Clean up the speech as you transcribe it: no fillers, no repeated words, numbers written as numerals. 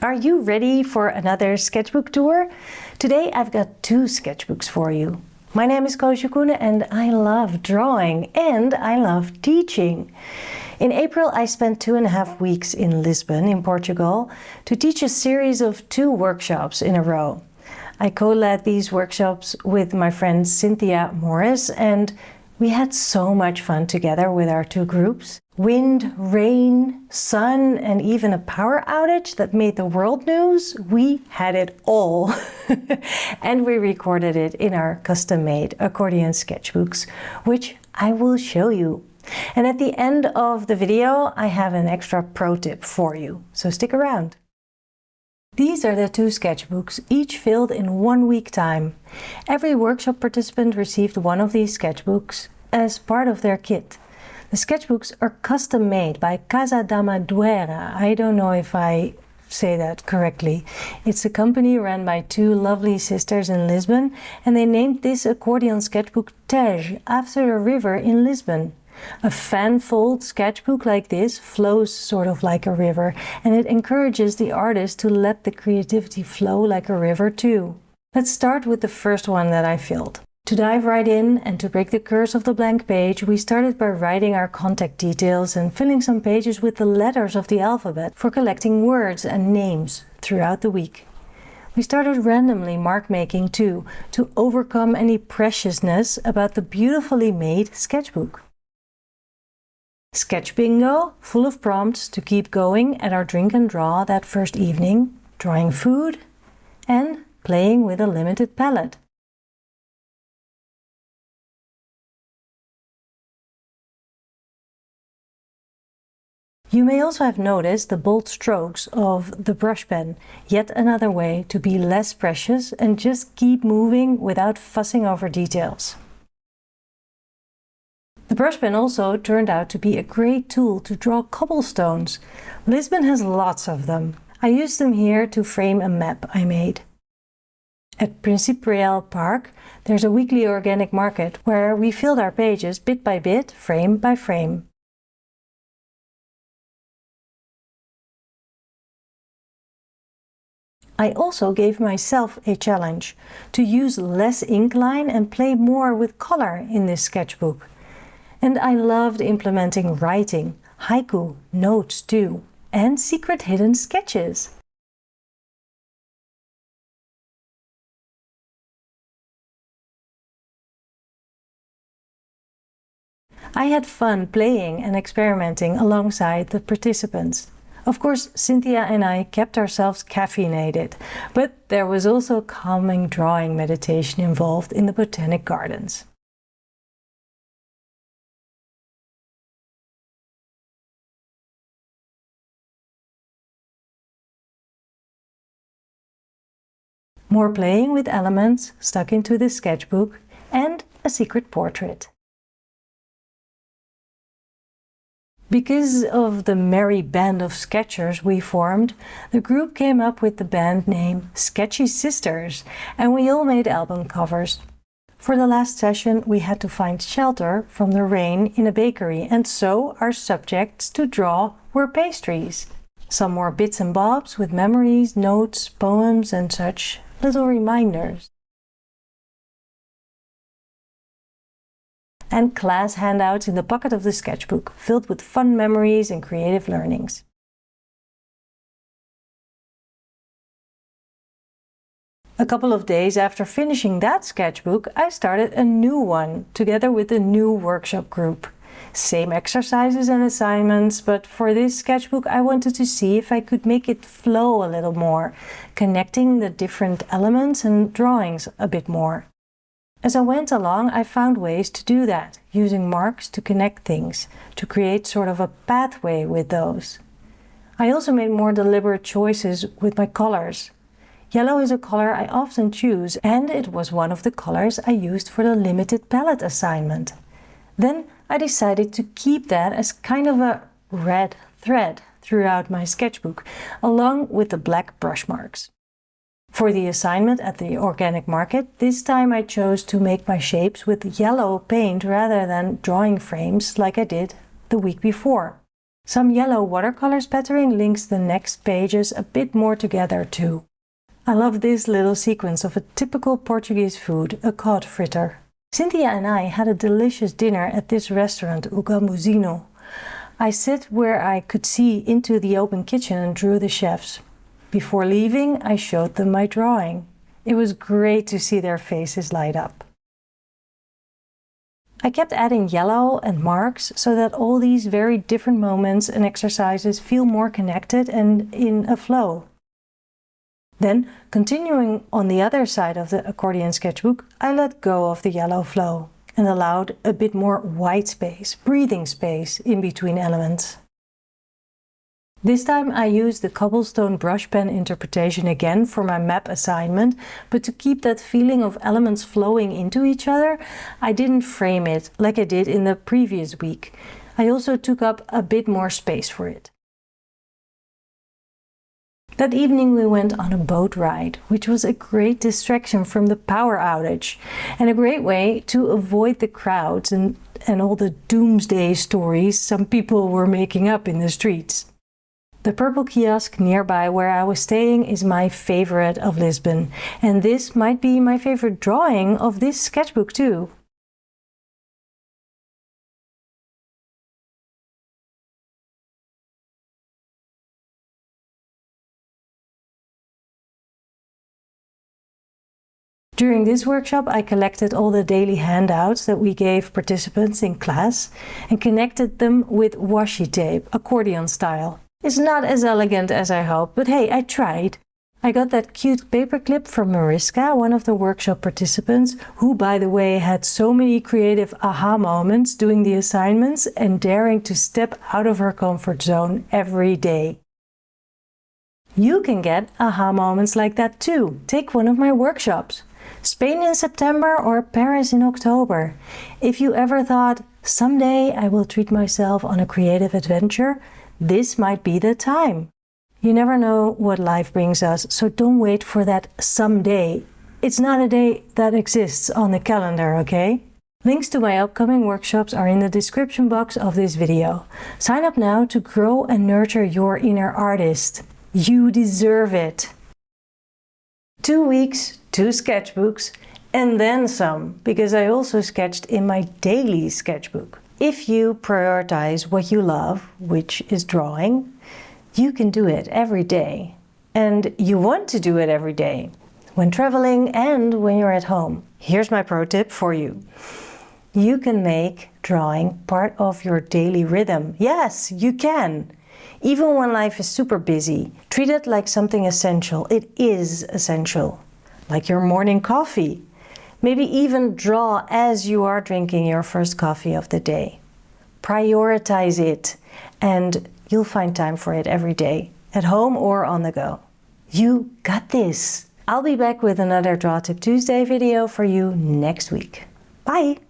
Are you ready for another sketchbook tour? Today I've got 2 sketchbooks for you. My name is Koosje Koenen and I love drawing and I love teaching. In April I spent 2.5 weeks in Lisbon in Portugal to teach a series of 2 workshops in a row. I co-led these workshops with my friend Cynthia Morris and we had so much fun together with our 2 groups. Wind, rain, sun and even a power outage that made the world news. We had it all. And we recorded it in our custom-made accordion sketchbooks, which I will show you. And at the end of the video, I have an extra pro tip for you, so stick around. These are the 2 sketchbooks, each filled in 1 week time. Every workshop participant received one of these sketchbooks as part of their kit. The sketchbooks are custom made by Casa da Madureira. I don't know if I say that correctly. It's a company run by 2 lovely sisters in Lisbon, and they named this accordion sketchbook Outage after a river in Lisbon. A fan-fold sketchbook like this flows sort of like a river, and it encourages the artist to let the creativity flow like a river too. Let's start with the first one that I filled. To dive right in and to break the curse of the blank page, we started by writing our contact details and filling some pages with the letters of the alphabet for collecting words and names throughout the week. We started randomly mark making too, to overcome any preciousness about the beautifully made sketchbook. Sketch bingo, full of prompts to keep going at our drink and draw that first evening, drawing food, and playing with a limited palette. You may also have noticed the bold strokes of the brush pen, yet another way to be less precious and just keep moving without fussing over details. The brush pen also turned out to be a great tool to draw cobblestones. Lisbon has lots of them. I used them here to frame a map I made. At Príncipe Real Park, there's a weekly organic market where we filled our pages bit by bit, frame by frame. I also gave myself a challenge to use less ink line and play more with color in this sketchbook. And I loved implementing writing, haiku, notes too, and secret hidden sketches. I had fun playing and experimenting alongside the participants. Of course, Cynthia and I kept ourselves caffeinated, but there was also calming drawing meditation involved in the botanic gardens. More playing with elements stuck into the sketchbook, and a secret portrait. Because of the merry band of sketchers we formed, the group came up with the band name Sketchy Sisters, and we all made album covers. For the last session we had to find shelter from the rain in a bakery, and so our subjects to draw were pastries. Some more bits and bobs with memories, notes, poems and such little reminders. And class handouts in the pocket of the sketchbook, filled with fun memories and creative learnings. A couple of days after finishing that sketchbook, I started a new one, together with a new workshop group. Same exercises and assignments, but for this sketchbook I wanted to see if I could make it flow a little more, connecting the different elements and drawings a bit more. As I went along, I found ways to do that, using marks to connect things, to create sort of a pathway with those. I also made more deliberate choices with my colors. Yellow is a color I often choose, and it was one of the colors I used for the limited palette assignment. Then I decided to keep that as kind of a red thread throughout my sketchbook, along with the black brush marks. For the assignment at the organic market, this time I chose to make my shapes with yellow paint rather than drawing frames like I did the week before. Some yellow watercolor spattering links the next pages a bit more together too. I love this little sequence of a typical Portuguese food, a cod fritter. Cynthia and I had a delicious dinner at this restaurant, O Gambuzino. I sat where I could see into the open kitchen and drew the chefs. Before leaving, I showed them my drawing. It was great to see their faces light up. I kept adding yellow and marks so that all these very different moments and exercises feel more connected and in a flow. Then, continuing on the other side of the accordion sketchbook, I let go of the yellow flow and allowed a bit more white space, breathing space in between elements. This time I used the cobblestone brush pen interpretation again for my map assignment, but to keep that feeling of elements flowing into each other, I didn't frame it like I did in the previous week. I also took up a bit more space for it. That evening we went on a boat ride, which was a great distraction from the power outage and a great way to avoid the crowds and all the doomsday stories some people were making up in the streets. The purple kiosk nearby where I was staying is my favorite of Lisbon, and this might be my favorite drawing of this sketchbook too. During this workshop, I collected all the daily handouts that we gave participants in class and connected them with washi tape, accordion style. It's not as elegant as I hoped, but hey, I tried. I got that cute paperclip from Mariska, one of the workshop participants, who, by the way, had so many creative aha moments doing the assignments and daring to step out of her comfort zone every day. You can get aha moments like that too. Take one of my workshops. Spain in September or Paris in October. If you ever thought, someday I will treat myself on a creative adventure, this might be the time. You never know what life brings us, so don't wait for that someday. It's not a day that exists on the calendar, okay? Links to my upcoming workshops are in the description box of this video. Sign up now to grow and nurture your inner artist. You deserve it. 2 weeks, 2 sketchbooks, and then some, because I also sketched in my daily sketchbook. If you prioritize what you love, which is drawing, you can do it every day. And you want to do it every day, when traveling and when you're at home. Here's my pro tip for you. You can make drawing part of your daily rhythm. Yes, you can. Even when life is super busy, treat it like something essential. It is essential. Like your morning coffee. Maybe even draw as you are drinking your first coffee of the day. Prioritize it, and you'll find time for it every day, at home or on the go. You got this! I'll be back with another Draw Tip Tuesday video for you next week. Bye!